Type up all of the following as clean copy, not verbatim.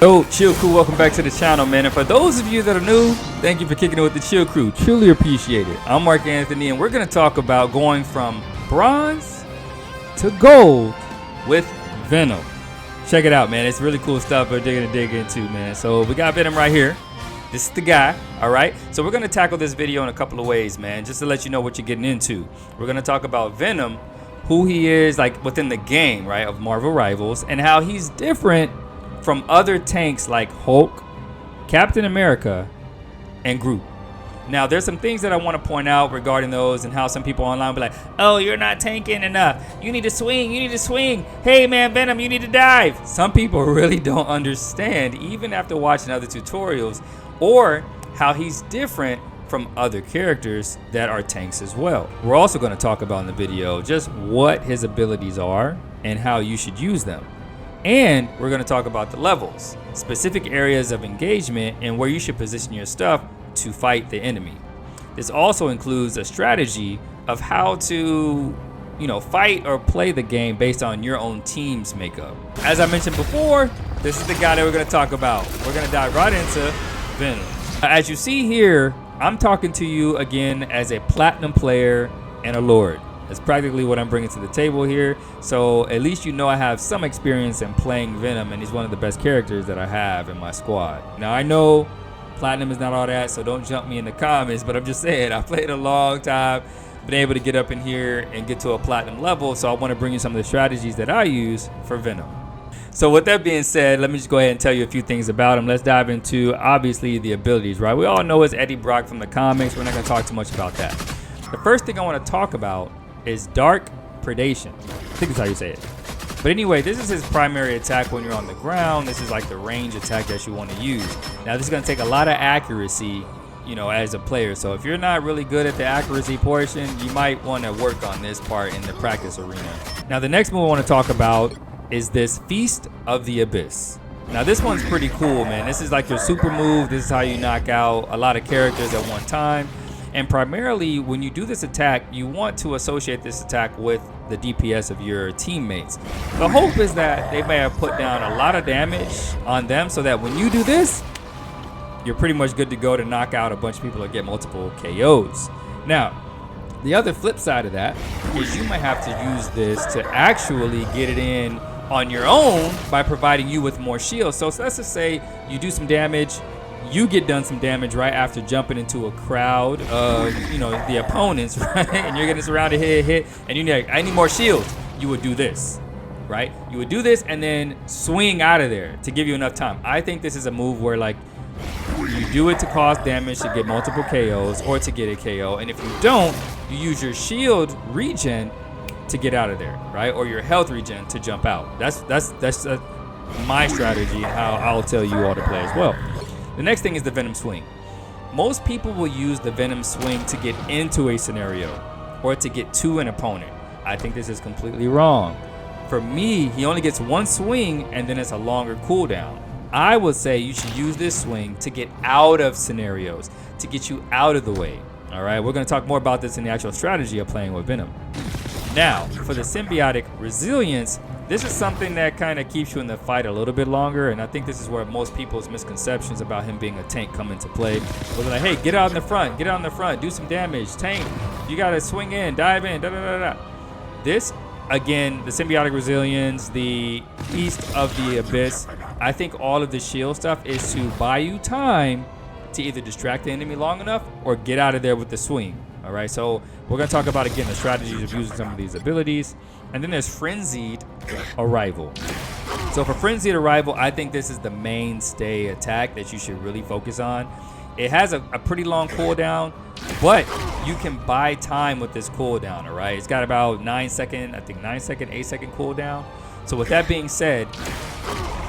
Yo, Chill Crew, welcome back to the channel, man. And for those of you that are new, thank you for kicking it with the Chill Crew. Truly appreciate it. I'm Mark Anthony, and we're going to talk about going from bronze to gold with Venom. Check it out, man. It's really cool stuff we're going to dig into, man. So we got Venom right here. This is the guy, all right? So we're going to tackle this video in a couple of ways, man, just to let you know what you're getting into. We're going to talk about Venom, who he is like within the game, right, of Marvel Rivals, and how he's different from other tanks like Hulk, Captain America, and Groot. Now, there's some things that I want to point out regarding those and how some people online will be like, oh, you're not tanking enough. You need to swing. You need to swing. Hey, man, Venom, you need to dive. Some people really don't understand, even after watching other tutorials, or how he's different from other characters that are tanks as well. We're also going to talk about in the video just what his abilities are and how you should use them. And we're going to talk about the levels, specific areas of engagement, and where you should position your stuff to fight the enemy. This also includes a strategy of how to, fight or play the game based on your own team's makeup. As I mentioned before, this is the guy that we're going to talk about. We're going to dive right into Venom. As you see here, I'm talking to you again as a platinum player and a lord. That's practically what I'm bringing to the table here. So at least you know I have some experience in playing Venom, and he's one of the best characters that I have in my squad. Now, I know platinum is not all that, so don't jump me in the comments, but I'm just saying I played a long time, been able to get up in here and get to a platinum level, so I want to bring you some of the strategies that I use for Venom. So with that being said, let me just go ahead and tell you a few things about him. Let's dive into, obviously, the abilities, right? We all know it's Eddie Brock from the comics. We're not going to talk too much about that. The first thing I want to talk about is Dark Predation. I think that's how you say it. But anyway, this is his primary attack when you're on the ground. This is like the range attack that you want to use. Now, this is going to take a lot of accuracy, as a player. So if you're not really good at the accuracy portion, you might want to work on this part in the practice arena. Now, the next move I want to talk about is this Feast of the Abyss. Now, this one's pretty cool, man. This is like your super move. This is how you knock out a lot of characters at one time. And primarily, when you do this attack, you want to associate this attack with the DPS of your teammates. The hope is that they may have put down a lot of damage on them so that when you do this, you're pretty much good to go to knock out a bunch of people or get multiple KOs. Now, the other flip side of that is you might have to use this to actually get it in on your own by providing you with more shields. So let's just say you do some damage. You get done some damage right after jumping into a crowd of, the opponents, right? And you're getting surrounded, hit, and you're like, I need more shields. You would do this, right? You would do this and then swing out of there to give you enough time. I think this is a move where, like, you do it to cause damage to get multiple KOs or to get a KO. And if you don't, you use your shield regen to get out of there, right? Or your health regen to jump out. That's my strategy and how I'll tell you all to play as well. The next thing is the Venom Swing. Most people will use the Venom Swing to get into a scenario or to get to an opponent. I think this is completely wrong. For me, he only gets one swing and then it's a longer cooldown. I would say you should use this swing to get out of scenarios, to get you out of the way. All right, we're going to talk more about this in the actual strategy of playing with Venom. Now, for the symbiotic resilience, this is something that kind of keeps you in the fight a little bit longer, and I think this is where most people's misconceptions about him being a tank come into play. Where they're like, hey, get out in the front, do some damage, tank, you got to swing in, dive in, da-da-da-da. This, again, the symbiotic resilience, the Feast of the Abyss, I think all of the shield stuff is to buy you time to either distract the enemy long enough or get out of there with the swing. All right, so we're going to talk about, again, the strategies of using some of these abilities. And then there's Frenzied Arrival. So for Frenzied Arrival, I think this is the mainstay attack that you should really focus on. It has a pretty long cooldown, but you can buy time with this cooldown, all right? It's got about 8 second cooldown. So with that being said,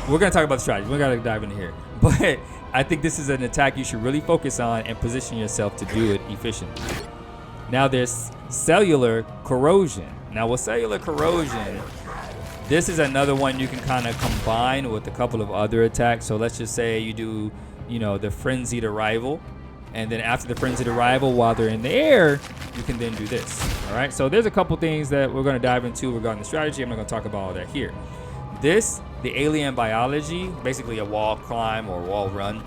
we're going to talk about the strategy. We're going to dive into here. But I think this is an attack you should really focus on and position yourself to do it efficiently. Now there's Cellular Corrosion. Now with Cellular Corrosion, this is another one you can kind of combine with a couple of other attacks. So let's just say you do, the Frenzied Arrival. And then after the Frenzied Arrival, while they're in the air, you can then do this. All right, so there's a couple things that we're going to dive into regarding the strategy. I'm not going to talk about all that here. this, the alien biology, basically a wall climb or wall run,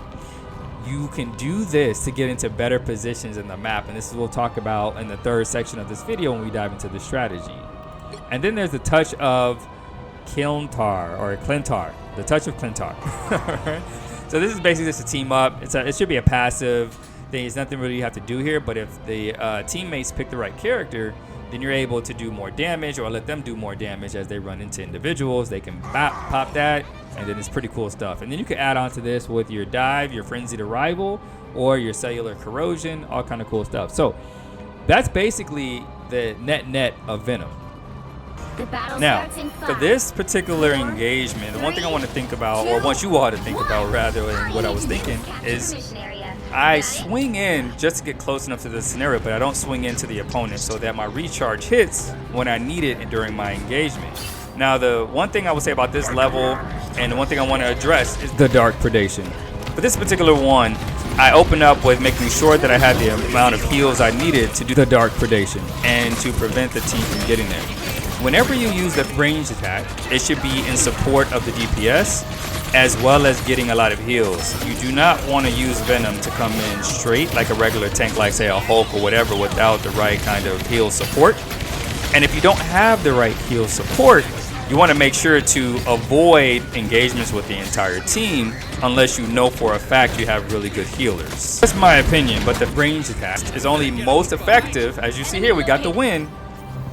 you can do this to get into better positions in the map. And this is what we'll talk about in the third section of this video when we dive into the strategy. And then there's the touch of Clintar, the touch of Clintar. So this is basically just a team up. It should be a passive thing. There's nothing really you have to do here, but if the teammates pick the right character, then you're able to do more damage or let them do more damage as they run into individuals. They can pop that, and then it's pretty cool stuff. And then you can add on to this with your dive, your frenzied arrival, or your cellular corrosion, all kind of cool stuff. So that's basically the net of Venom. Now, for this particular engagement, the one thing I want to think about, or want you all to think about rather than what I was thinking, is I swing in just to get close enough to the scenario, but I don't swing into the opponent so that my recharge hits when I need it and during my engagement. Now, the one thing I would say about this level, and the one thing I want to address, is the dark predation. For this particular one, I open up with making sure that I had the amount of heals I needed to do the dark predation and to prevent the team from getting there. Whenever you use the range attack, it should be in support of the DPS as well as getting a lot of heals. You do not want to use Venom to come in straight like a regular tank, like say a Hulk or whatever, without the right kind of heal support. And if you don't have the right heal support, you want to make sure to avoid engagements with the entire team unless you know for a fact you have really good healers. That's my opinion, but the range attack is only most effective, as you see here, we got the win,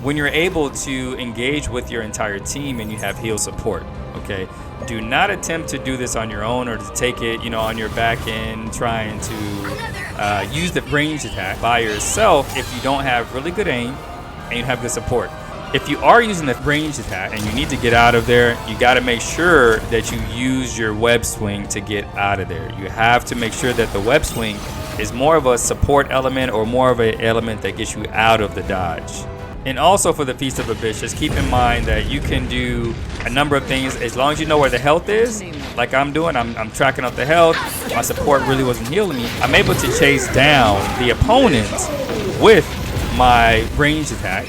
when you're able to engage with your entire team and you have heal support, okay? Do not attempt to do this on your own or to take it, on your back end, trying to use the range attack by yourself if you don't have really good aim and you have good support. If you are using the range attack and you need to get out of there, you got to make sure that you use your web swing to get out of there. You have to make sure that the web swing is more of a support element or more of an element that gets you out of the dodge. And also for the Feast of Abyss, just keep in mind that you can do a number of things as long as you know where the health is. Like I'm doing, I'm tracking up the health. My support really wasn't healing me. I'm able to chase down the opponent with my range attack.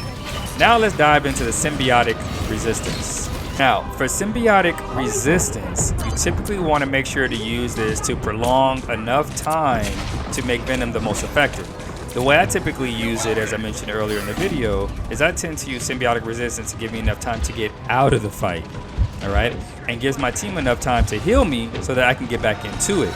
Now let's dive into the symbiotic resistance. Now, for symbiotic resistance, you typically want to make sure to use this to prolong enough time to make Venom the most effective. The way I typically use it, as I mentioned earlier in the video, is I tend to use symbiotic resistance to give me enough time to get out of the fight, all right? And gives my team enough time to heal me so that I can get back into it,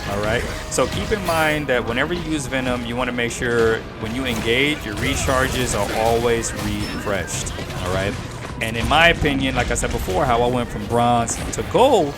all right? So keep in mind that whenever you use Venom, you want to make sure when you engage, your recharges are always refreshed, all right? And in my opinion, like I said before, how I went from bronze to gold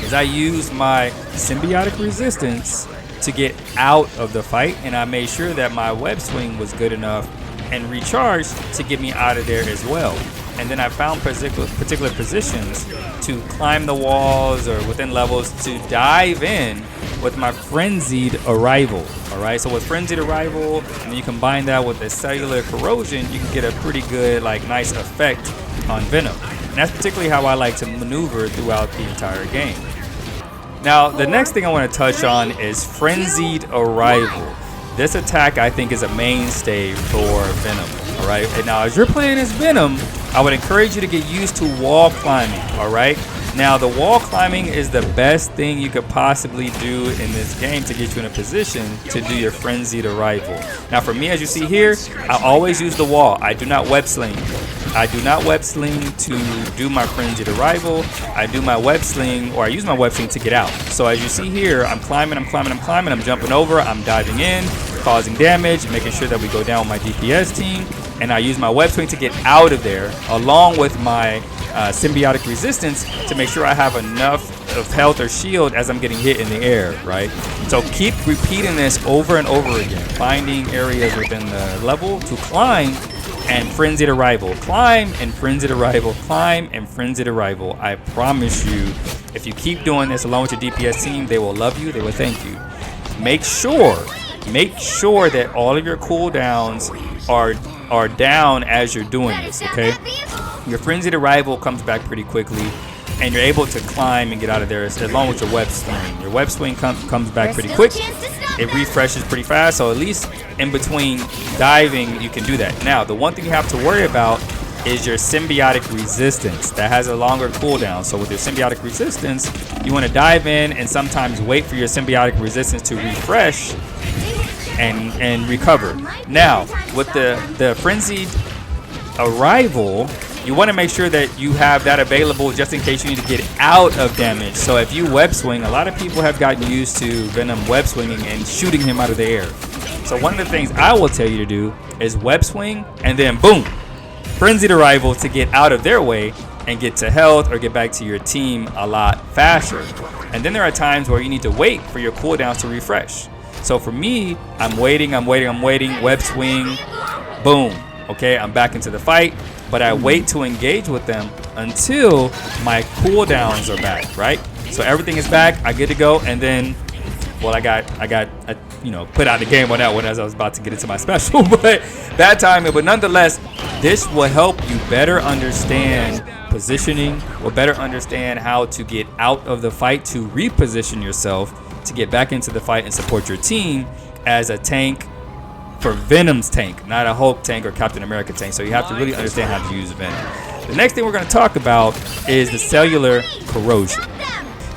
is I used my symbiotic resistance to get out of the fight, and I made sure that my web swing was good enough and recharged to get me out of there as well. And then I found particular positions to climb the walls or within levels to dive in with my frenzied arrival. All right, so with frenzied arrival, and you combine that with the cellular corrosion, you can get a pretty good, nice effect on Venom. And that's particularly how I like to maneuver throughout the entire game. Now, the next thing I want to touch on is Frenzied Arrival. This attack, I think, is a mainstay for Venom, all right? And now, as you're playing as Venom, I would encourage you to get used to wall climbing, all right? Now, the wall climbing is the best thing you could possibly do in this game to get you in a position to do your Frenzied Arrival. Now, for me, as you see here, I always use the wall. I do not web sling. I do not web sling to do my Frenzied Arrival. I do my web sling, or I use my web sling to get out. So as you see here, I'm climbing, I'm jumping over, I'm diving in, causing damage, making sure that we go down with my DPS team, and I use my web swing to get out of there, along with my symbiotic resistance to make sure I have enough of health or shield as I'm getting hit in the air, right? So keep repeating this over and over again, finding areas within the level to climb and Frenzied Arrival. Climb and Frenzied Arrival. Climb and Frenzied Arrival. I promise you, if you keep doing this along with your DPS team, they will love you. They will thank you. Make sure that all of your cooldowns are down as you're doing this, okay? Your Frenzied Arrival comes back pretty quickly, and you're able to climb and get out of there along with your web swing. Your web swing comes back pretty quick. It refreshes pretty fast, so at least in between diving, you can do that. Now, the one thing you have to worry about is your symbiotic resistance. That has a longer cooldown. So with your symbiotic resistance, you want to dive in and sometimes wait for your symbiotic resistance to refresh and recover. Now, with the frenzied arrival, you want to make sure that you have that available just in case you need to get out of damage. So if you web swing, a lot of people have gotten used to Venom web swinging and shooting him out of the air. So one of the things I will tell you to do is web swing and then boom, frenzied arrival to get out of their way and get to health or get back to your team a lot faster. And then there are times where you need to wait for your cooldowns to refresh. So for me, I'm waiting, web swing, boom. Okay, I'm back into the fight, but I wait to engage with them until my cooldowns are back, right? So everything is back, I get to go, and then, well, I got put out the game on that one as I was about to get into my special, but bad timing. But nonetheless, this will help you better understand positioning, will better understand how to get out of the fight to reposition yourself to get back into the fight and support your team as a tank for Venom's tank, not a Hulk tank or Captain America tank. So you have to really understand how to use Venom. The next thing we're going to talk about is the cellular corrosion.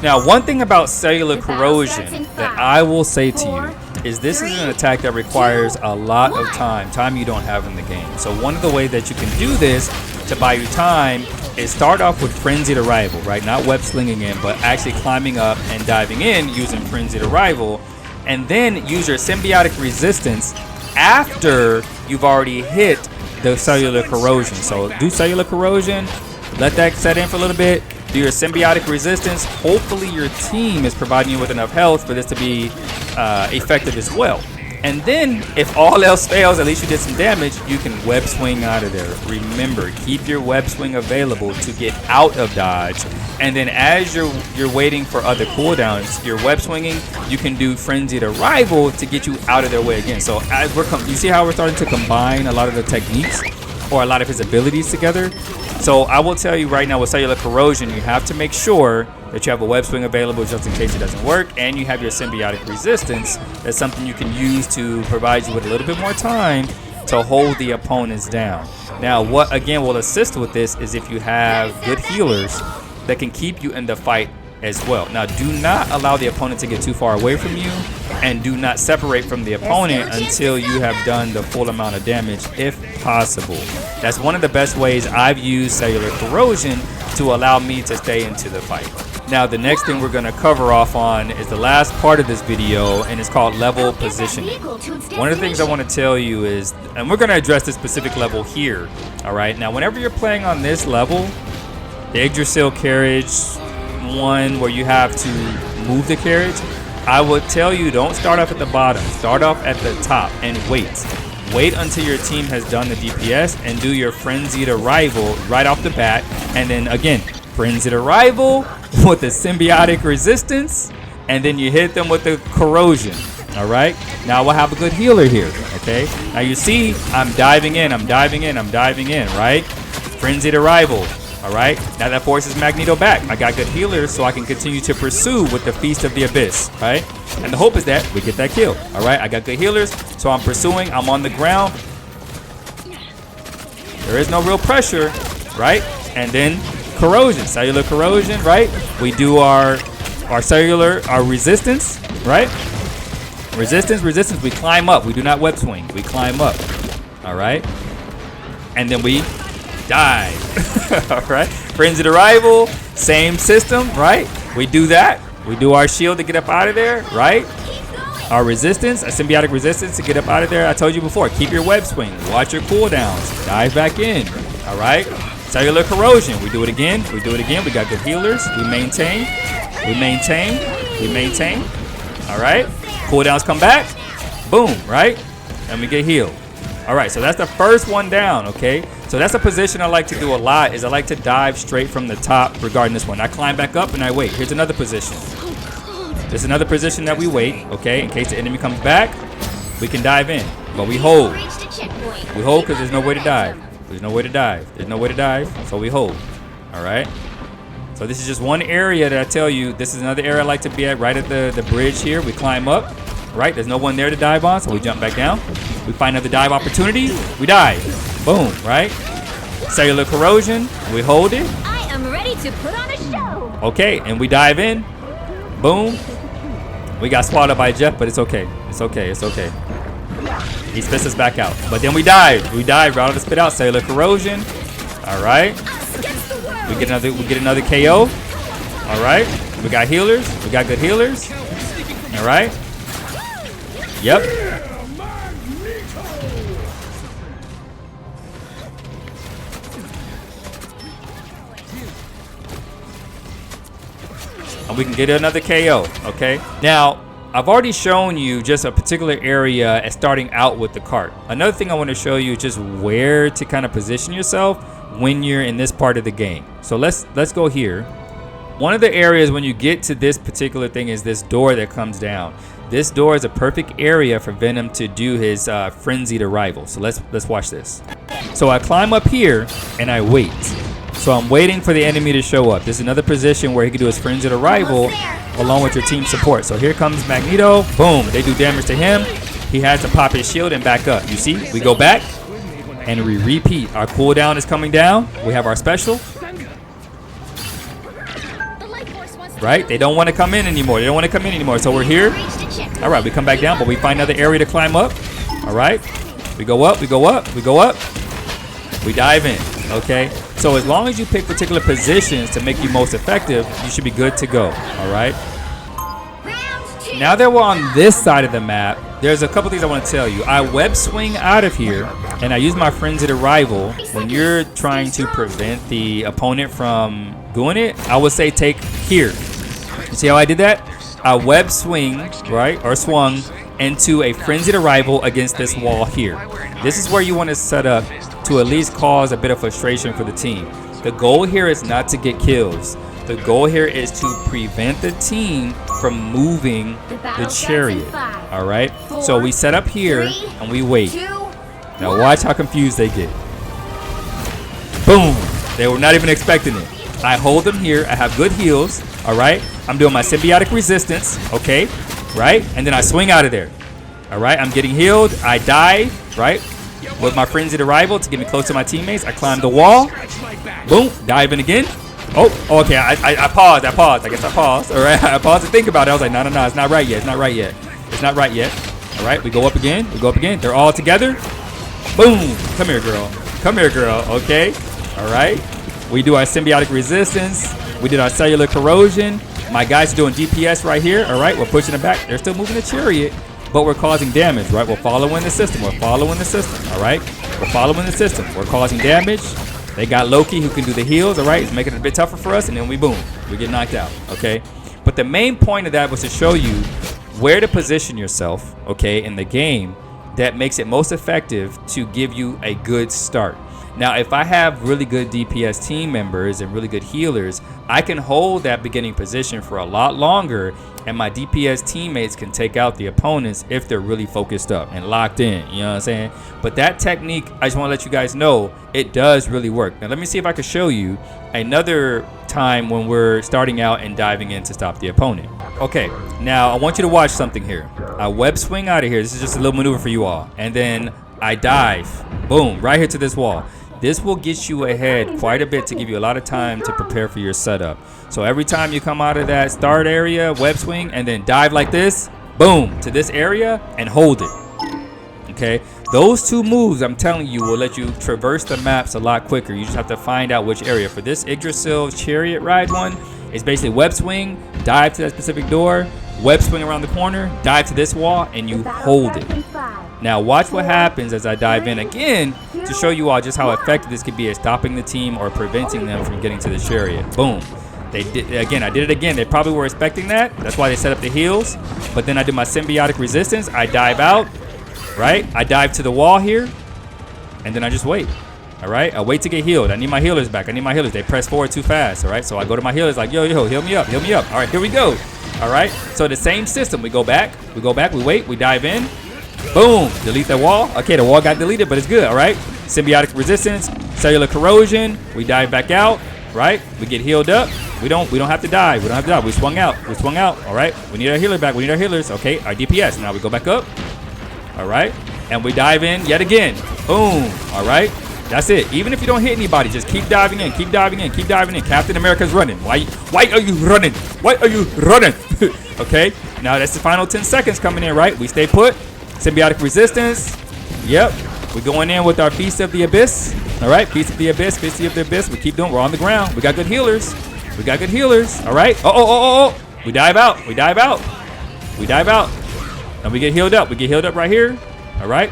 Now, one thing about cellular corrosion that I will say to you is this is an attack that requires a lot of time you don't have in the game. So one of the ways that you can do this to buy you time is start off with frenzied arrival, right? Not web slinging in, but actually climbing up and diving in using frenzied arrival, and then use your symbiotic resistance after you've already hit the cellular corrosion. So do cellular corrosion, let that set in for a little bit, do your symbiotic resistance. Hopefully your team is providing you with enough health for this to be effective as well. And then if all else fails, at least you did some damage, you can web swing out of there. Remember, keep your web swing available to get out of dodge. And then as you're waiting for other cooldowns, you're web swinging, you can do frenzied arrival to get you out of their way again. So as you see how we're starting to combine a lot of the techniques or a lot of his abilities together. So I will tell you right now with cellular corrosion, you have to make sure that you have a web swing available just in case it doesn't work, and you have your symbiotic resistance. That's something you can use to provide you with a little bit more time to hold the opponents down. Now, what again will assist with this is if you have good healers that can keep you in the fight as well. Now, do not allow the opponent to get too far away from you, and do not separate from the opponent until you have done the full amount of damage if possible. That's one of the best ways I've used cellular corrosion to allow me to stay into the fight. Now, the next thing we're going to cover off on is the last part of this video, and it's called level positioning. One of the things I want to tell you is, and we're going to address this specific level here, all right? Now, whenever you're playing on this level, the Yggdrasil carriage one where you have to move the carriage, I would tell you don't start off at the bottom. Start off at the top and wait. Wait until your team has done the DPS and do your frenzied arrival right off the bat. And then again, frenzied arrival with the symbiotic resistance, and then you hit them with the corrosion. All right, now we'll have a good healer here. Okay, now you see I'm diving in, right? Frenzied arrival. All right, now that forces Magneto back. I got good healers, so I can continue to pursue with the Feast of the Abyss, right? And the hope is that we get that kill. All right, I got good healers, so I'm pursuing. I'm on the ground. There is no real pressure, right? And then corrosion, cellular corrosion, right? We do our resistance, right? Resistance. We climb up. We do not web swing. We climb up. All right, and then we dive. All right, frenzied arrival, same system, right? We do that. We do our shield to get up out of there, right? Our resistance, a symbiotic resistance to get up out of there. I told you before, keep your web swing, watch your cooldowns, dive back in. All right, cellular corrosion. We do it again. We got good healers. We maintain. All right, cooldowns come back. Boom, right? And we get healed. All right, so that's the first one down, okay? So that's a position I like to do a lot, is I like to dive straight from the top regarding this one. I climb back up and I wait. Here's another position. There's another position that we wait, okay? In case the enemy comes back, we can dive in. But we hold. We hold because there's no way to dive. So we hold, all right? So this is just one area that I tell you, this is another area I like to be at, right at the bridge here. We climb up, right? There's no one there to dive on, so we jump back down. We find another dive opportunity, we dive. Boom, right? Cellular corrosion. We hold it. I am ready to put on a show. Okay, and we dive in. Boom. We got swallowed by Jeff, but it's okay. It's okay. It's okay. He spits us back out. But then we dive. We dive right on the spit out. Cellular corrosion. All right. We get another KO. All right. We got healers. We got good healers. All right. Yep. And we can get another KO, okay? Now, I've already shown you just a particular area as starting out with the cart. Another thing I want to show you is just where to kind of position yourself when you're in this part of the game. So let's go here. One of the areas when you get to this particular thing is this door that comes down. This door is a perfect area for Venom to do his frenzied arrival. So let's watch this. So I climb up here and I wait. So I'm waiting for the enemy to show up. This is another position where he can do his frenzied arrival along with your team support. So here comes Magneto. Boom. They do damage to him. He has to pop his shield and back up. You see? We go back and we repeat. Our cooldown is coming down. We have our special. Right? They don't want to come in anymore. They don't want to come in anymore. So we're here. All right. We come back down, but we find another area to climb up. All right. We go up. We go up. We go up. We dive in. Okay. So as long as you pick particular positions to make you most effective, you should be good to go. All right. Now that we're on this side of the map, there's a couple things I want to tell you. I web swing out of here, and I use my frenzied arrival. When you're trying to prevent the opponent from doing it, I would say take here. You see how I did that? I web swing, right, or swung into a frenzied arrival against this wall here. This is where you want to set up to at least cause a bit of frustration for the team. The goal here is not to get kills. The goal here is to prevent the team from moving the chariot. All right. So we set up here and we wait. Now watch how confused they get. Boom. They were not even expecting it. I hold them here. I have good heals. All right. I'm doing my symbiotic resistance. Okay. Right. And then I swing out of there. All right. I'm getting healed. I dive. Right. With my frenzied arrival to get me close to my teammates. I climb the wall. Boom. Dive in again. Oh, okay. I paused. I guess I paused. All right. I paused to think about it. I was like, no. It's not right yet. It's not right yet. It's not right yet. All right. We go up again. We go up again. They're all together. Boom. Come here, girl. Come here, girl. Okay. All right. We do our symbiotic resistance. We did our cellular corrosion. My guys are doing DPS right here. All right. We're pushing them back. They're still moving the chariot, but we're causing damage, right? We're following the system. We're following the system. All right. We're following the system. We're causing damage. They got Loki who can do the heals, all right? It's making it a bit tougher for us, and then we boom. We get knocked out, okay? But the main point of that was to show you where to position yourself, okay, in the game that makes it most effective to give you a good start. Now, if I have really good DPS team members and really good healers, I can hold that beginning position for a lot longer, and my DPS teammates can take out the opponents if they're really focused up and locked in, you know what I'm saying? But that technique, I just want to let you guys know, it does really work. Now, let me see if I can show you another time when we're starting out and diving in to stop the opponent. Okay, now I want you to watch something here. I web swing out of here. This is just a little maneuver for you all. And then I dive, boom, right here to this wall. This will get you ahead quite a bit to give you a lot of time to prepare for your setup. So every time you come out of that start area, web swing, and then dive like this, boom, to this area and hold it. Okay, those two moves, I'm telling you, will let you traverse the maps a lot quicker. You just have to find out which area. For this Yggdrasil chariot ride one, it's basically web swing, dive to that specific door, web swing around the corner, dive to this wall, and you hold it. Now watch what happens as I dive in again to show you all just how effective this could be at stopping the team or preventing them from getting to the chariot. Boom. They did again. I did it again. They probably were expecting that. That's why they set up the heals. But then I did my symbiotic resistance. I dive out, right? I dive to the wall here, and then I just wait. All right. I wait to get healed. I need my healers back. I need my healers. They press forward too fast. All right. So I go to my healers like, yo, heal me up, heal me up. All right, here we go. All right. So the same system. We go back. We wait. We dive in. Boom. Delete the wall. Okay, the wall got deleted, but it's good. All right. Symbiotic resistance, cellular corrosion. We dive back out. Right. We get healed up. We don't have to die. We don't have to die. We swung out. All right. We need our healer back. We need our healers. Okay. Our DPS. Now we go back up. All right. And we dive in yet again. Boom. All right. That's it. Even if you don't hit anybody, just keep diving in, keep diving in, keep diving in. Captain America's running. Why are you running? Why are you running? Okay, now that's the final 10 seconds coming in, right? We stay put. Symbiotic resistance. Yep. We're going in with our Feast of the Abyss. All right, Feast of the Abyss, Feast of the Abyss. We keep doing, we're on the ground. We got good healers. We got good healers. All right. Oh. We dive out. We dive out. We dive out. And we get healed up. We get healed up right here. All right.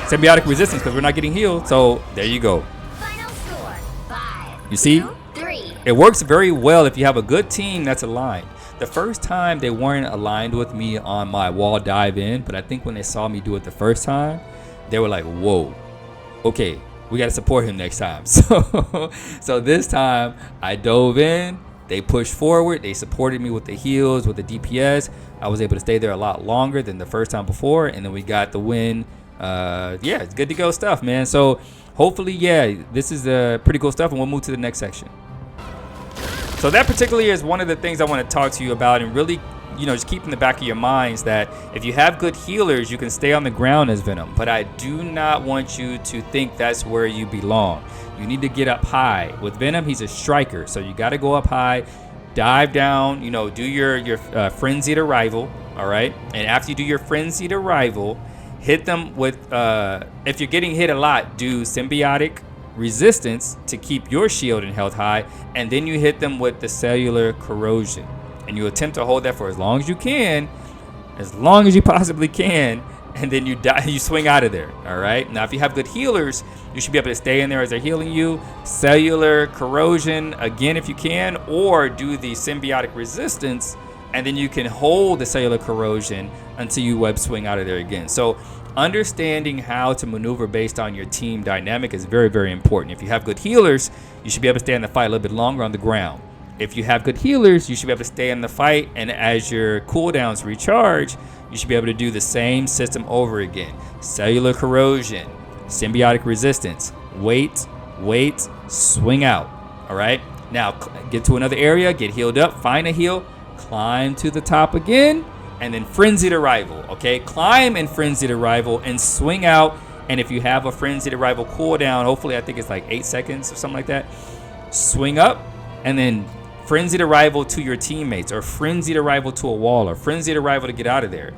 Symbiotic resistance because we're not getting healed. So there you go. Final score, 5. You see? 2, 3. It works very well if you have a good team that's aligned. The first time they weren't aligned with me on my wall dive in, but I think when they saw me do it the first time, they were like, whoa, okay, we got to support him next time. So this time I dove in, they pushed forward, they supported me with the heals, with the DPS. I was able to stay there a lot longer than the first time before, and then we got the win. Yeah, it's good to go stuff, man. So hopefully, yeah, this is pretty cool stuff, and we'll move to the next section. So that particularly is one of the things I want to talk to you about, and really, just keep in the back of your minds that if you have good healers, you can stay on the ground as Venom. But I do not want you to think that's where you belong. You need to get up high. With Venom, he's a striker, so you got to go up high, dive down, do your frenzied arrival, all right? And after you do your frenzied arrival, hit them with, if you're getting hit a lot, do symbiotic resistance to keep your shield and health high, and then you hit them with the cellular corrosion. And you attempt to hold that for as long as you can, as long as you possibly can, and then you die, you swing out of there. All right. Now, if you have good healers, you should be able to stay in there as they're healing you. Cellular corrosion again if you can, or do the symbiotic resistance, and then you can hold the cellular corrosion until you web swing out of there again. So understanding how to maneuver based on your team dynamic is very, very important. If you have good healers, you should be able to stay in the fight a little bit longer on the ground. If you have good healers, you should be able to stay in the fight, and as your cooldowns recharge, you should be able to do the same system over again. Cellular corrosion, symbiotic resistance, wait, swing out. All right. Now get to another area, get healed up, find a heal, climb to the top again, and then frenzied arrival. Okay, climb and frenzied arrival and swing out. And if you have a frenzied arrival cooldown, hopefully I think it's like 8 seconds or something like that, swing up and then frenzied arrival to your teammates, or frenzied arrival to a wall, or frenzied arrival to get out of there.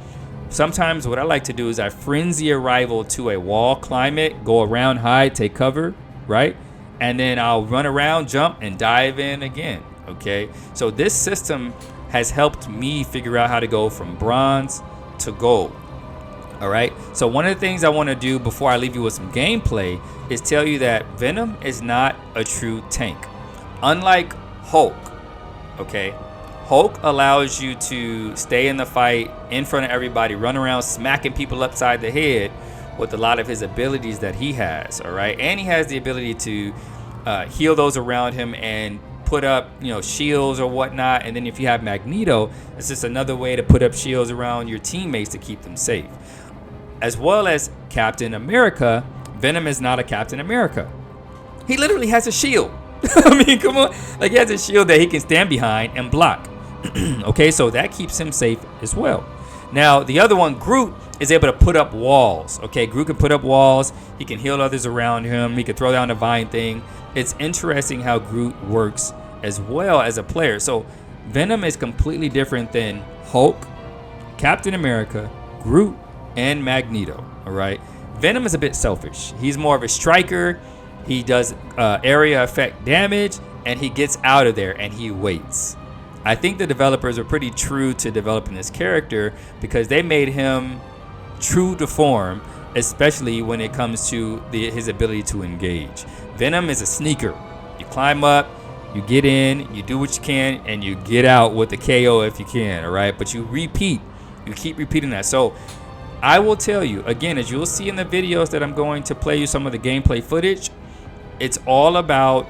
Sometimes what I like to do is I frenzy arrival to a wall, climb it, go around, hide, take cover, right? And then I'll run around, jump, and dive in again. Okay, so this system has helped me figure out how to go from bronze to gold. All right, so one of the things I want to do before I leave you with some gameplay is tell you that Venom is not a true tank. Unlike Hulk, okay, Hulk allows you to stay in the fight in front of everybody, run around smacking people upside the head with a lot of his abilities that he has. All right, and he has the ability to heal those around him and put up shields or whatnot. And then if you have Magneto, it's just another way to put up shields around your teammates to keep them safe. As well as Captain America, Venom is not a Captain America. He literally has a shield. I mean, come on, like he has a shield that he can stand behind and block. Okay, so that keeps him safe as well. Now the other one, Groot, is able to put up walls. Okay, Groot can put up walls. He can heal others around him. He can throw down the vine thing. It's interesting how Groot works as well as a player. So Venom is completely different than Hulk, Captain America, Groot, and Magneto. All right, Venom is a bit selfish. He's more of a striker. He does area effect damage, and he gets out of there and he waits. I think the developers are pretty true to developing this character because they made him true to form, especially when it comes to his ability to engage. Venom is a sneaker. You climb up, you get in, you do what you can, and you get out with the KO if you can, all right? But you repeat. You keep repeating that. So I will tell you, again, as you'll see in the videos that I'm going to play you some of the gameplay footage, it's all about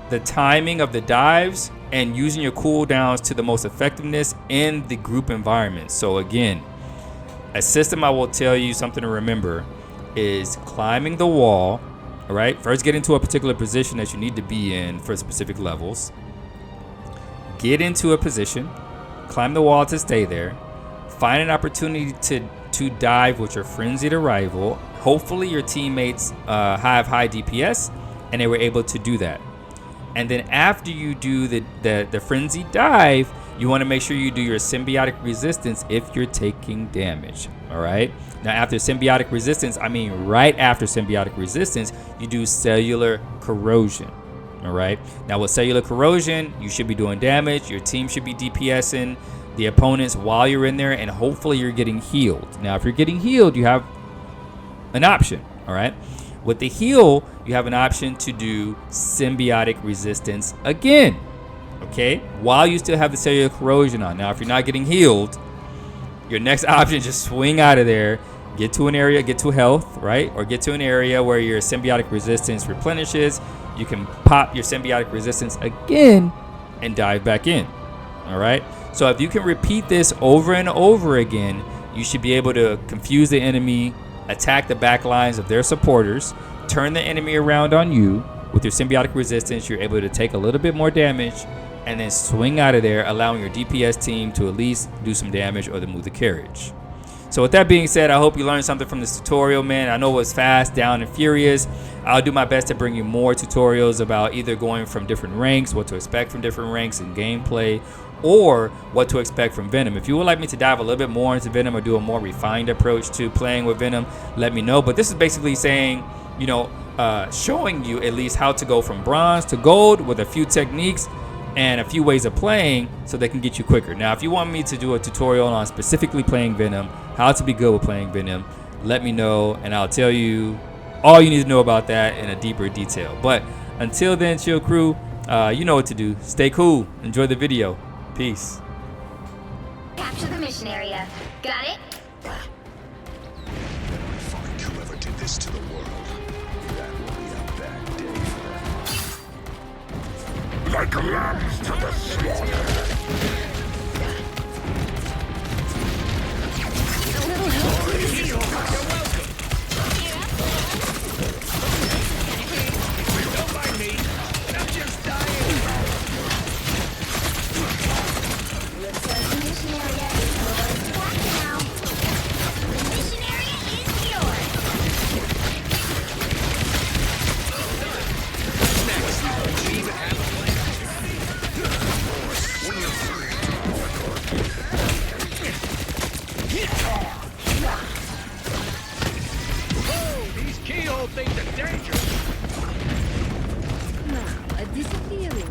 the timing of the dives and using your cooldowns to the most effectiveness in the group environment. So again, a system I will tell you something to remember is climbing the wall. All right, first get into a particular position that you need to be in for specific levels. Get into a position, climb the wall to stay there, find an opportunity to dive with your frenzied arrival, Hopefully your teammates have high DPS and they were able to do that. And then after you do the frenzy dive, you want to make sure you do your symbiotic resistance if you're taking damage. All right. Now after symbiotic resistance, I mean right after symbiotic resistance, you do cellular corrosion. All right. Now with cellular corrosion, you should be doing damage. Your team should be DPSing the opponents while you're in there, and hopefully you're getting healed. Now if you're getting healed, you have an option. All right. With the heal, you have an option to do symbiotic resistance again. Okay, while you still have the cellular corrosion on. Now, if you're not getting healed, your next option is just swing out of there, get to an area, get to health, right? Or get to an area where your symbiotic resistance replenishes. You can pop your symbiotic resistance again and dive back in. All right. So if you can repeat this over and over again, you should be able to confuse the enemy, attack the back lines of their supporters, turn the enemy around on you. With your symbiotic resistance, you're able to take a little bit more damage and then swing out of there, allowing your DPS team to at least do some damage or to move the carriage. So with that being said, I hope you learned something from this tutorial, man. I know it was fast, down, and furious. I'll do my best to bring you more tutorials about either going from different ranks, what to expect from different ranks in gameplay, or what to expect from Venom. If you would like me to dive a little bit more into Venom or do a more refined approach to playing with Venom, let me know. But this is basically saying, you know, showing you at least how to go from bronze to gold with a few techniques and a few ways of playing so they can get you quicker. Now, if you want me to do a tutorial on specifically playing Venom, how to be good with playing Venom, let me know and I'll tell you all you need to know about that in a deeper detail. But until then, Chill Crew, you know what to do. Stay cool. Enjoy the video. Peace. Capture the mission area. Got it? When we find whoever did this to the world, that will be a bad day for us. Like lambs to the slaughter. A little help, please. You're welcome. Don't mind me. I'm just dying. Looks like the mission area is yours to walk now. The mission area is yours. Next, we even have a plan. These keyhole things are dangerous. Now, a disappearing.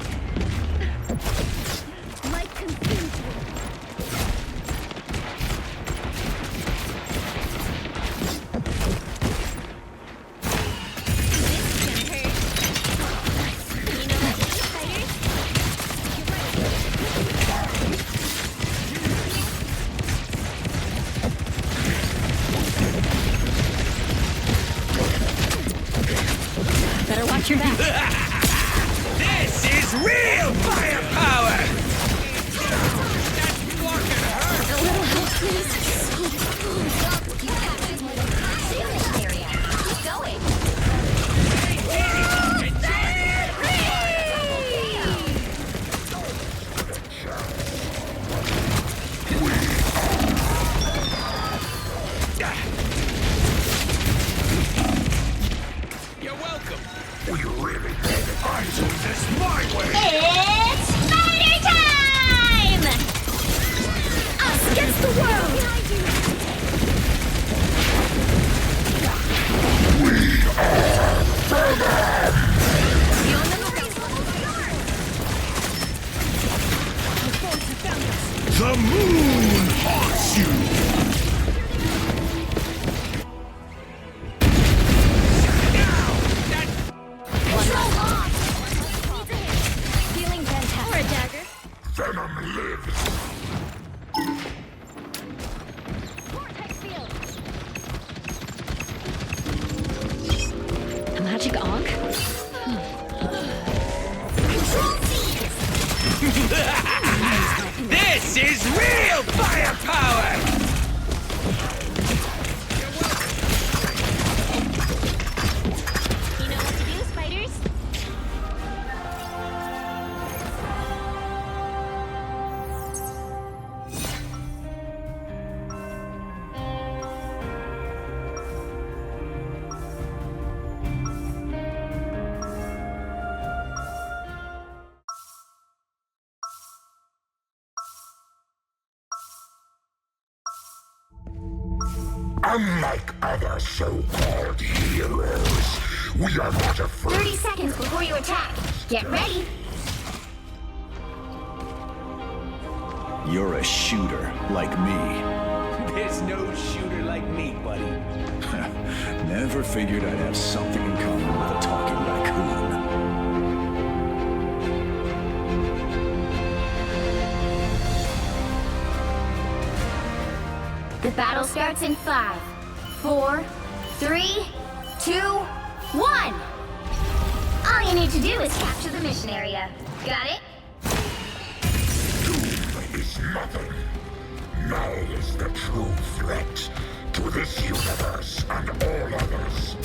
Might confuse you. Better watch your back. This is real firepower! That's fucking hurt! A little help, please. You captured the mission area. Keep going. You're welcome. We really think I do this my way. It's spider time! Us against the world! The moon haunts you! Control off! Feeling fantastic. Or a dagger. Venom lives! Vortex field. A magic ankh? Control seeds. This is real firepower! You know what to do, spiders? Unlike other so-called heroes, we are not afraid. 30 seconds before you attack. Get ready. You're a shooter like me. There's no shooter like me, buddy. Never figured I'd have something in common with a talking raccoon. The battle starts in 5, 4, 3, 2, 1. All you need to do is capture the mission area. Got it? Doom is nothing. Now is the true threat to this universe and all others.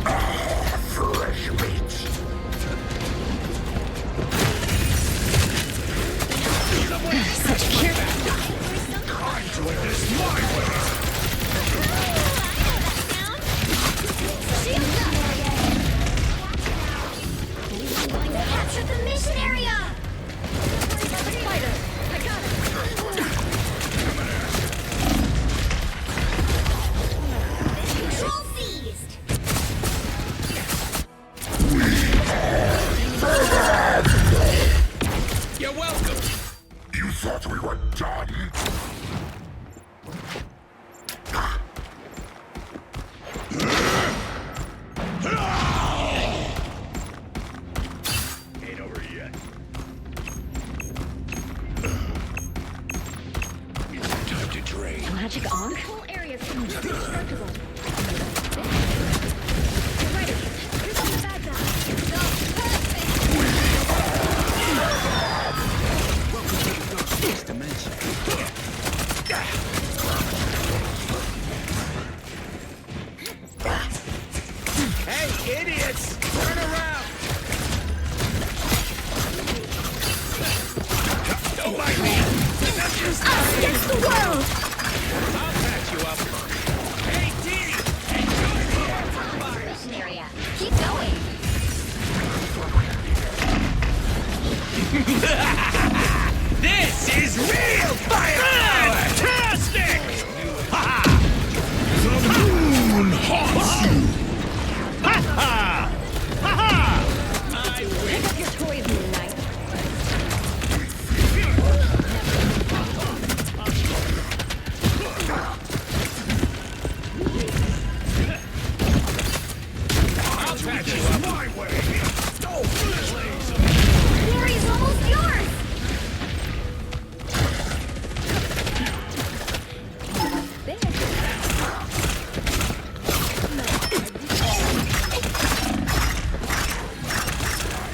Ah, fresh meat. Such cute. Time to end this my way. Capture the mission area! Spider, I got it! Control seized! You're welcome. You thought we were done? Ain't over yet. It's time to drain. Magic on? Whole area's indestructible. This dimension. Hey, idiots! Turn around! Don't like me! Us against the world! I'll patch you up. Hey, Dee! Enjoy the afterfire! Mission area. Keep going. This is real fire! Fantastic! The moon haunts you. I win! Pick up your toys, Moon Knight. I'll patch you up. My way. The area's almost yours!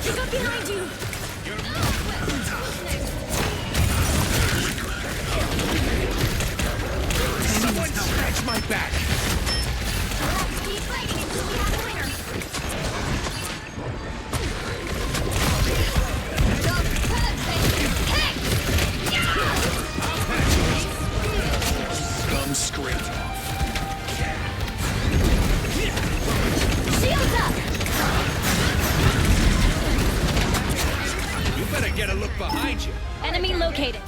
Look up behind you! Someone scratch my back! Keep fighting until we have a winner! Scum scrape off. Shields up! You better get a look behind you. Enemy located.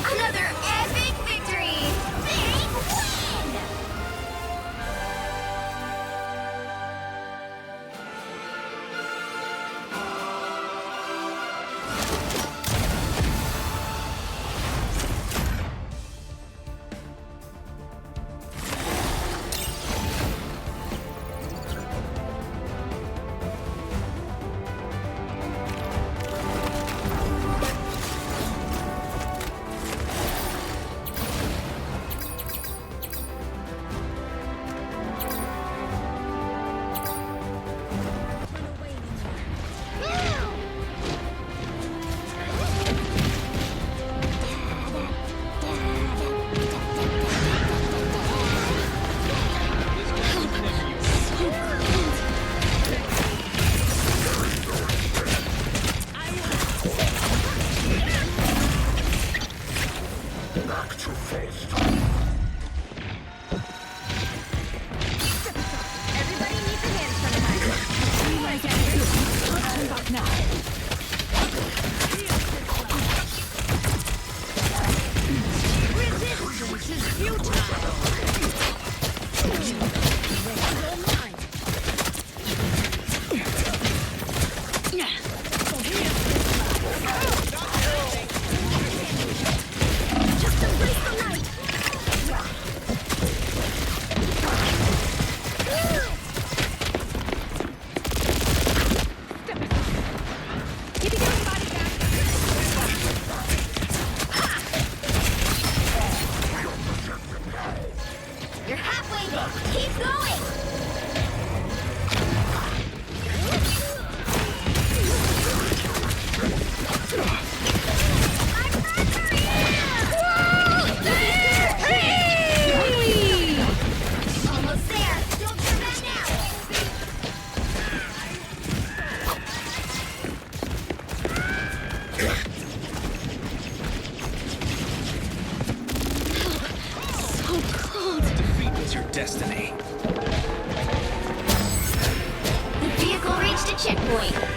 Another epic victory! Big win! Everybody needs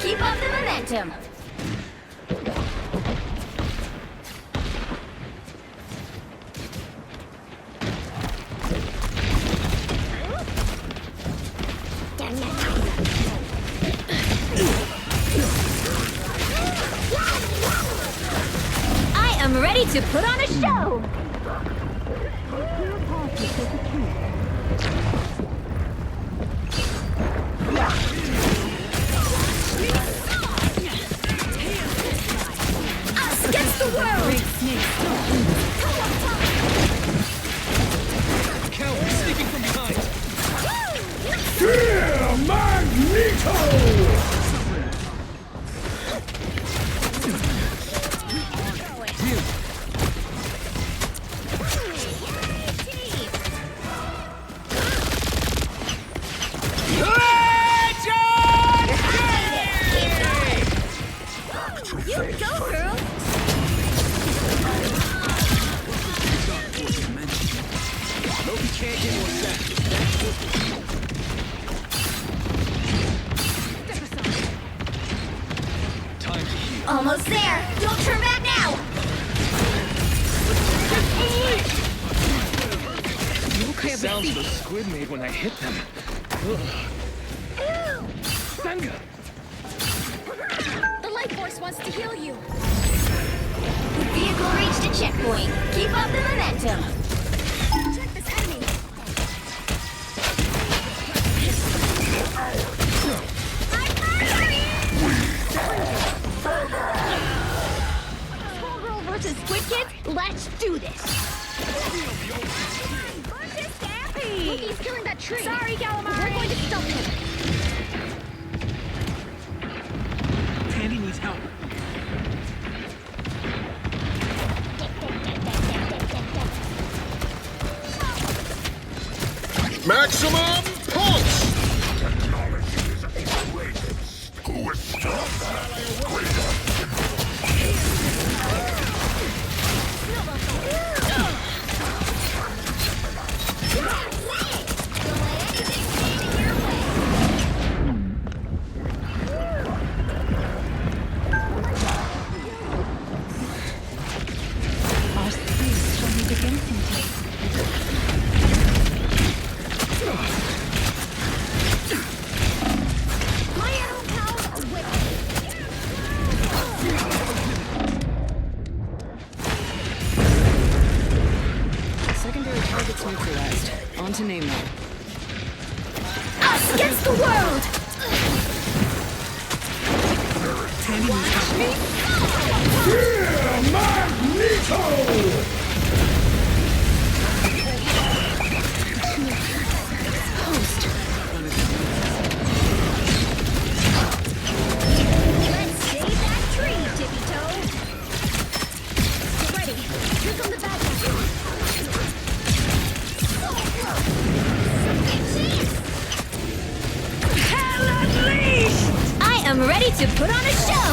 Keep up the momentum. I am ready to put on a show. Us against the world. Cal, sneaking from behind. Yeah, Magneto! You go, girl. Nope, you can't get more sad. Time to heal. Almost there. Don't turn back now. The sounds the squid made when I hit them. Sanga! The light force wants to heal you. Vehicle reached a checkpoint. Keep up the momentum. Check this enemy. Skullgirl versus Squid Kids? Let's do this. He's killing that tree. Sorry, Calamari. We're going to stop him. Tandy needs help. Maximum pulse! Technology is outrageous. Who is stronger? Greater? Our space shall meet again someday. My animal pals are with Secondary targets neutralized. On to name them. us against the world. Tandy needs help. Yeah, Magneto! Let's save that tree, Tippy Toe. Get ready. Here come the bad guys. Hell unleashed! I am ready to put on a show.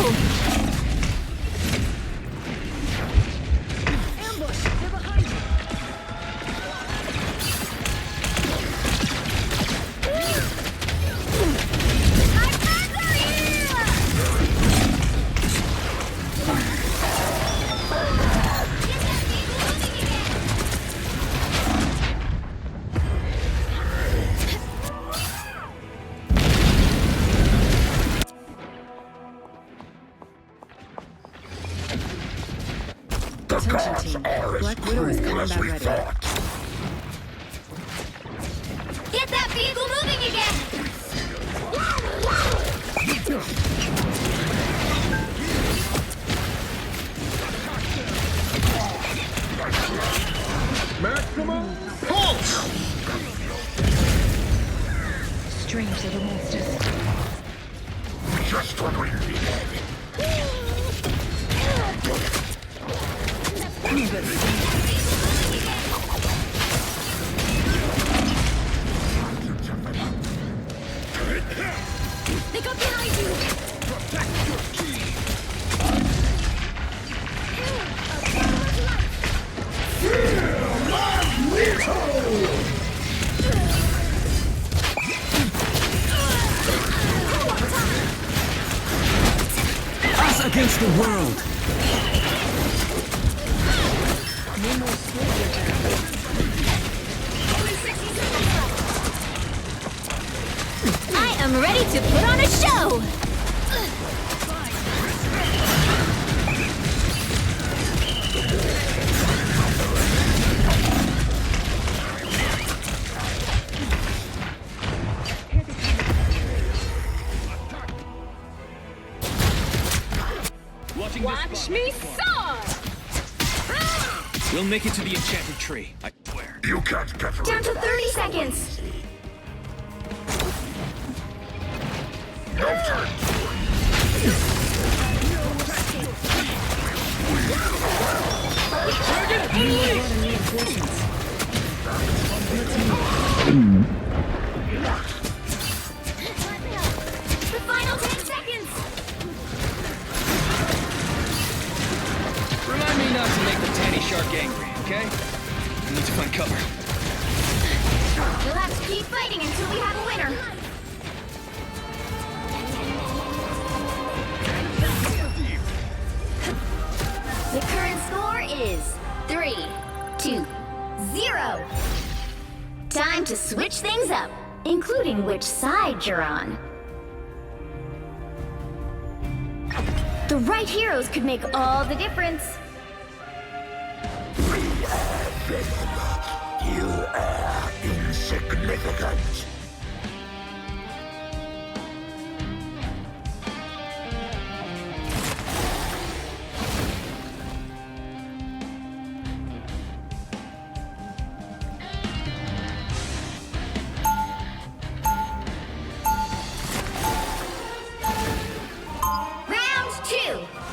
Ambush! They're behind you. Attention team. Black Widow is combat ready. Get that vehicle moving again! Maximum pulse! Strange little monsters. Just what we needed. They got behind you! Protect your key! the world. No more sword attack. Only 60 seconds left. I am ready to put on a show! Watch me soar! We'll make it to the enchanted tree, I swear. You can't get rid Down to of 30 seconds. No time. The final 10 seconds. Remind me not to make the tanny shark angry, okay? I need to find cover. We'll have to keep fighting until we have a winner. The current score is 3-2-0. Time to switch things up, including which side you're on. The right heroes could make all the difference. Venom, you are insignificant. Round 2,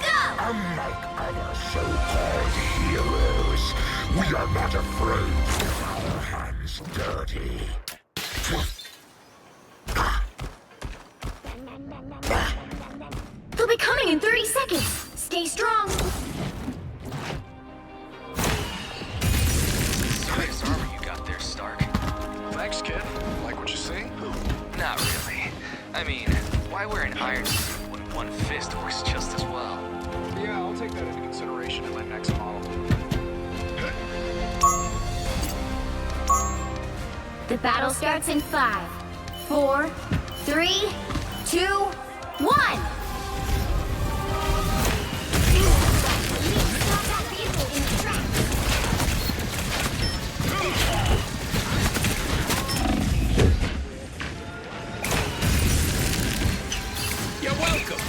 go! Unlike other so-called heroes, we are not afraid to get our hands dirty. They'll be coming in 30 seconds. Stay strong. Nice armor you got there, Stark. Thanks, kid. Like what you see? Not really. I mean, why wear an iron suit when one fist works just as well? Yeah, I'll take that into consideration in my next model. The battle starts in 5, 4, 3, 2, 1. You're welcome.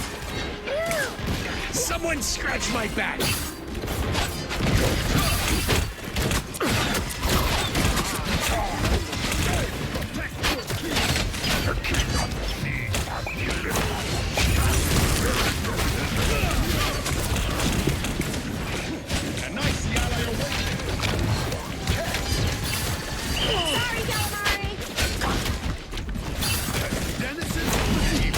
Someone scratch my back. A nice ally awakening. Sorry, Calamari. Denizens of the deep.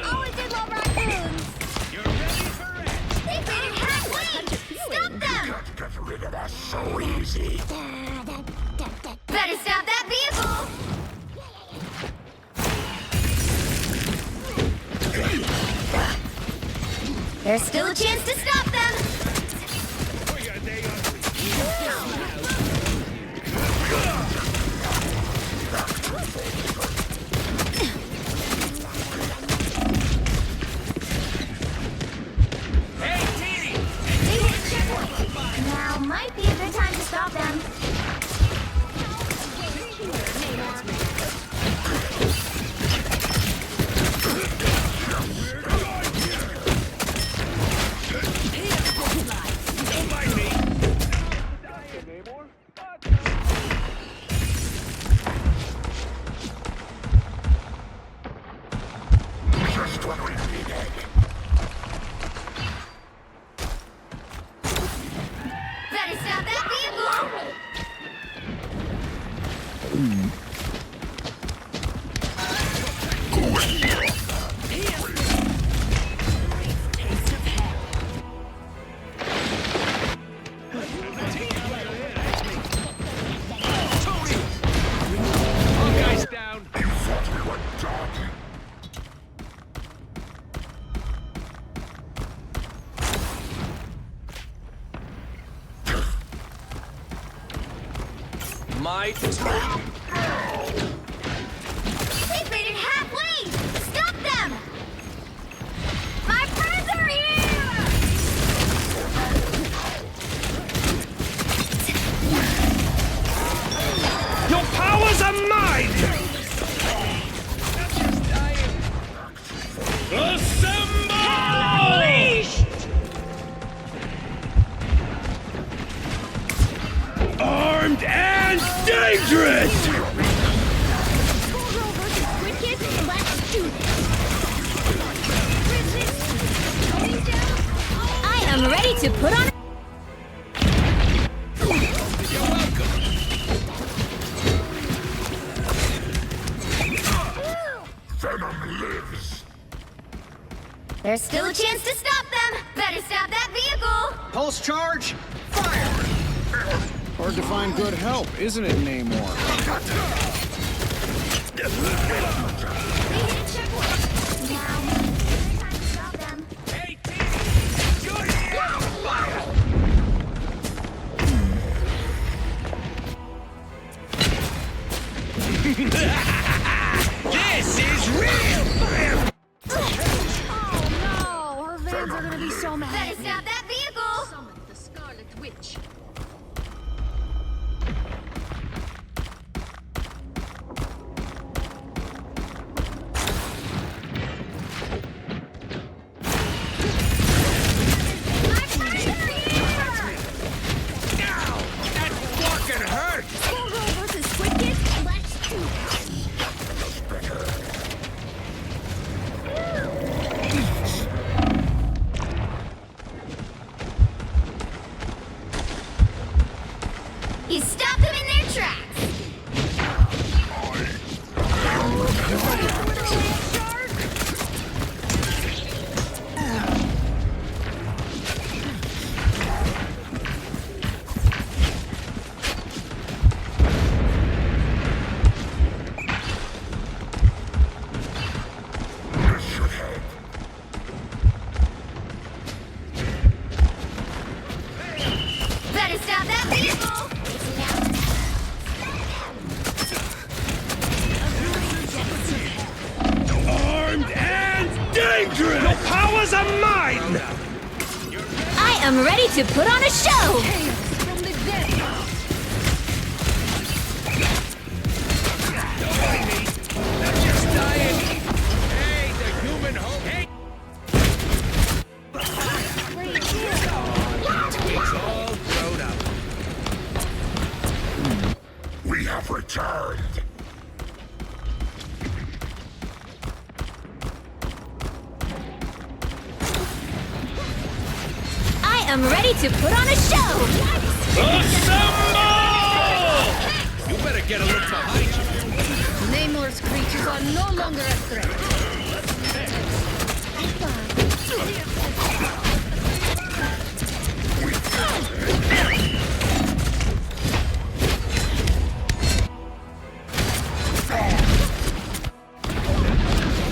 Always did love raccoons. You're ready for it. They made it halfway. Stop them. Get rid of us so easy. Better stop that vehicle. There's still a chance to stop them. Boy, are they ugly. Hey, Teeny! They hit a checkpoint. Now might be a good time to stop them. Don't mind me. Just what we needed. Better stop that vehicle. Taste of hell. my They've made it halfway! Stop them! My friends are here! Your powers are mine! Assemble! Armed and dangerous! Schoolgirl versus Squid Kids, let's do this! I am ready to put on... You're welcome. Venom lives. There's still a chance to stop them! Better stop that vehicle! Pulse charge, fire! Hard to find good help, isn't it, Namor? They hit a checkpoint. Now, time to stop them. Hey, team! Enjoy the fire! This is real fire! Oh no! Her fans are gonna be so mad. Better stop that vehicle! Summon the Scarlet Witch. My friends are here! Now! That fucking hurt! Schoolgirl versus Squid Kids, let's do this! You stopped them in their tracks! This should help. Better stop that vehicle! Armed and dangerous! Your powers are mine! I am ready to put on a show! From the dead. They're just dying! Hey, the human hope! Hey! It's all grown up. We have returned. I am ready to put on a show! Assemble! You better get a look behind you. Namor's creatures are no longer a threat.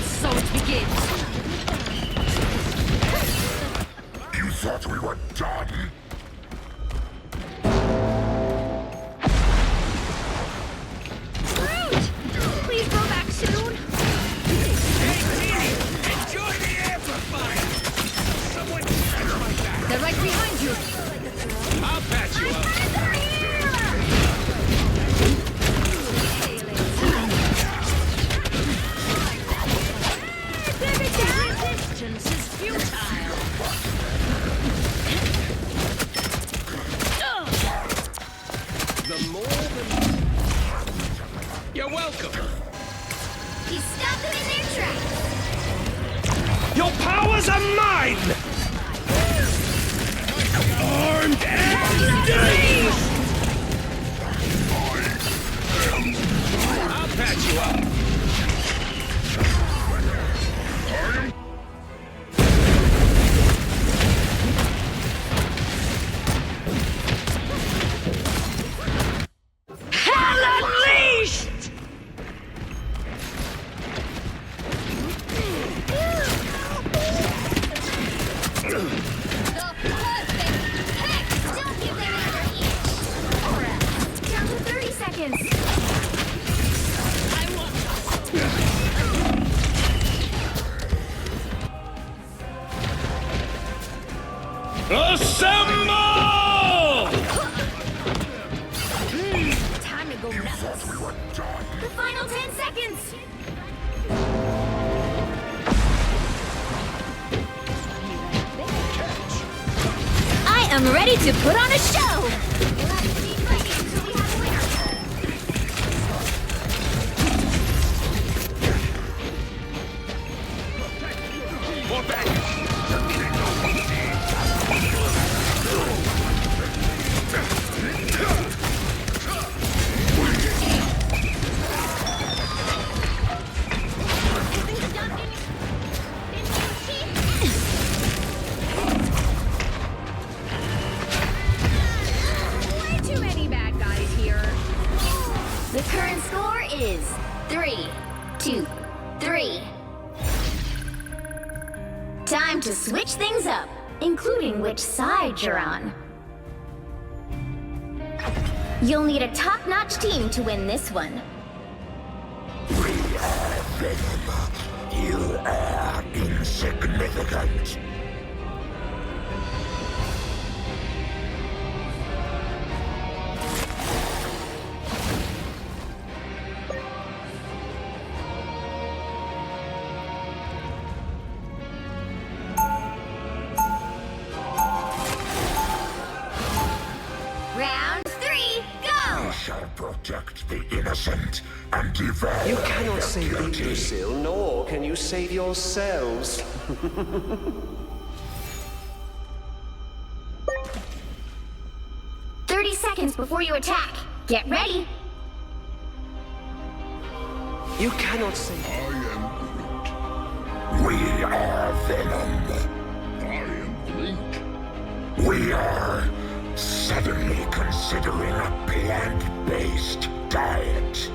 So it begins. You thought we were done? Please go back soon! Hey, team! Enjoy the amplifier! Someone catch my back! They're right behind you. I'll patch you up! Resistance is futile. The more the... You're welcome! You stopped them in their tracks! Your powers are mine! Armed and dangerous! I'll patch you up! Hell unleashed! The perfect hex! Don't give them another inch! seconds. Assemble! Time to go nuts. The final 10 seconds. I am ready to put on a show. Let's keep fighting until we have a winner. Way too many bad guys here. The current score is 3-2-3. Time to switch things up, including which side you're on. You'll need a top-notch team to win this one. We are Venom. You are insignificant. Round 3, go! I shall protect the innocent and devour You cannot the save the guilty. Lucille, nor can you save yourselves. 30 seconds before you attack. Get ready. You cannot save. I am Groot. We are Venom. I am Blink. We are suddenly considering a plant-based diet.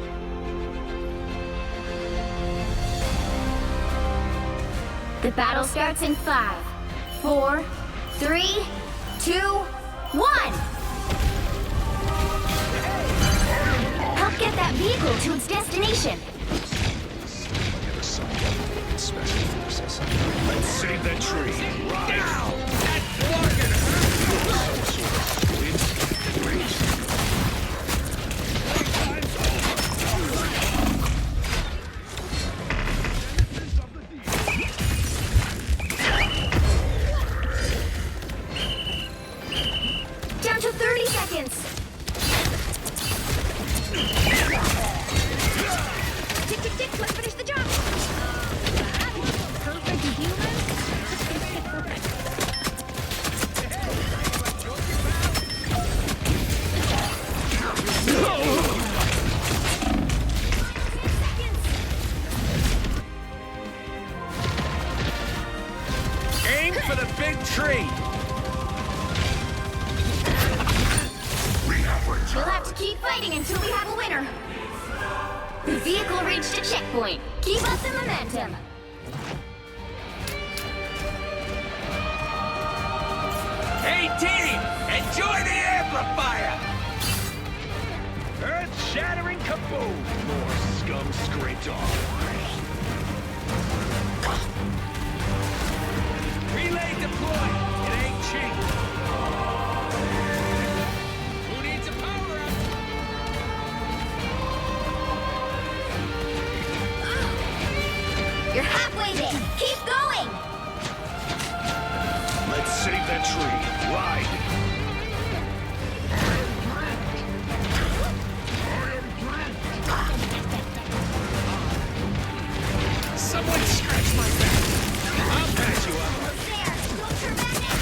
The battle starts in 5, 4, 3, 2, 1. Help get that vehicle to its destination. Special forces. Let's save the tree. Down! That fucking Down to 30 seconds. Tick, tick, tick. Let's finish the job. Perfect human. aim for the big tree. We'll have to keep fighting until we have a winner. The vehicle reached a checkpoint. Keep up the momentum. Hey team, enjoy the amplifier. Earth-shattering kaboom. More scum scraped off. Relay deployed. It ain't cheap. Who needs a power up? You're halfway there. Keep going. Let's save that tree. Ride. Someone scratch my back. I'll patch you up. There. Go tremendous.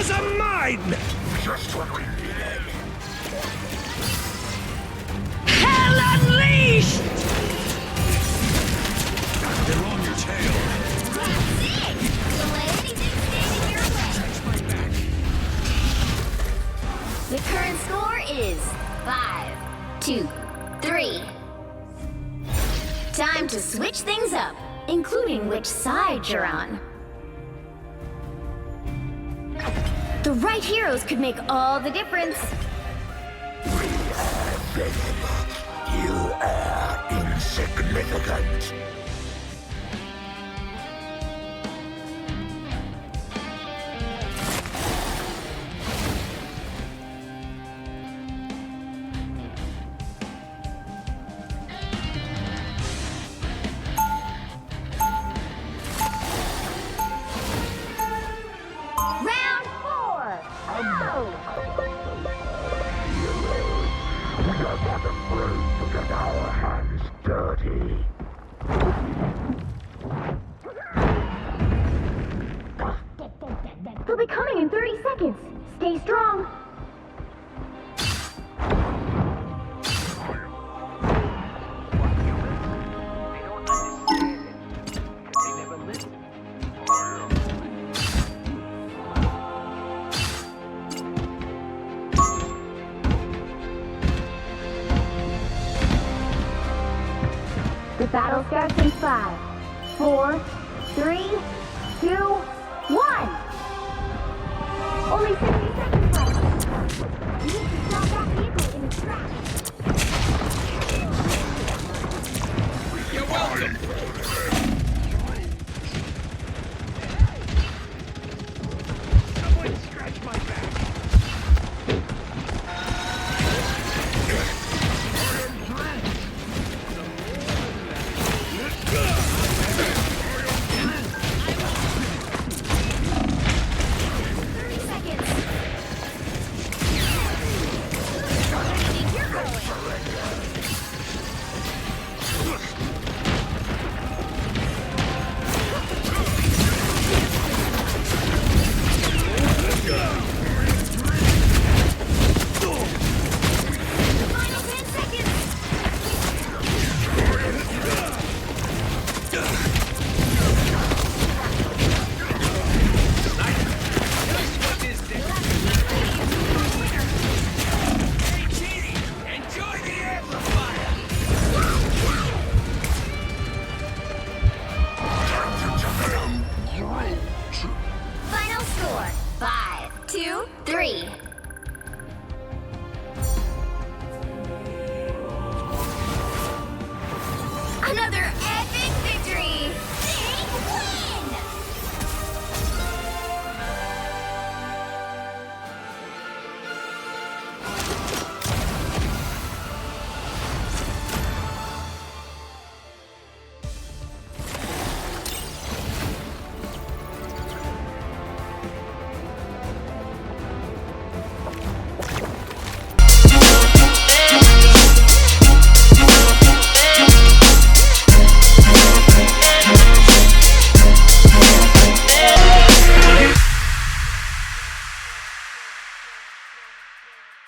claws are mine! Just what we needed. Hell unleashed! They're on your tail. That's it! Don't let anything stand in your way. The current score is 5-2-3. Time to switch things up, including which side you're on. The right heroes could make all the difference. Venom, you are insignificant. Round 4. Go! We are not afraid to get our hands dirty. They'll be coming in 30 seconds. Stay strong. They don't understand it. They never listen. The battle starts in 5, 4, 3, 2, 1. Only 60 seconds left. You need to stop that vehicle in its tracks. You're welcome! Someone scratch my back!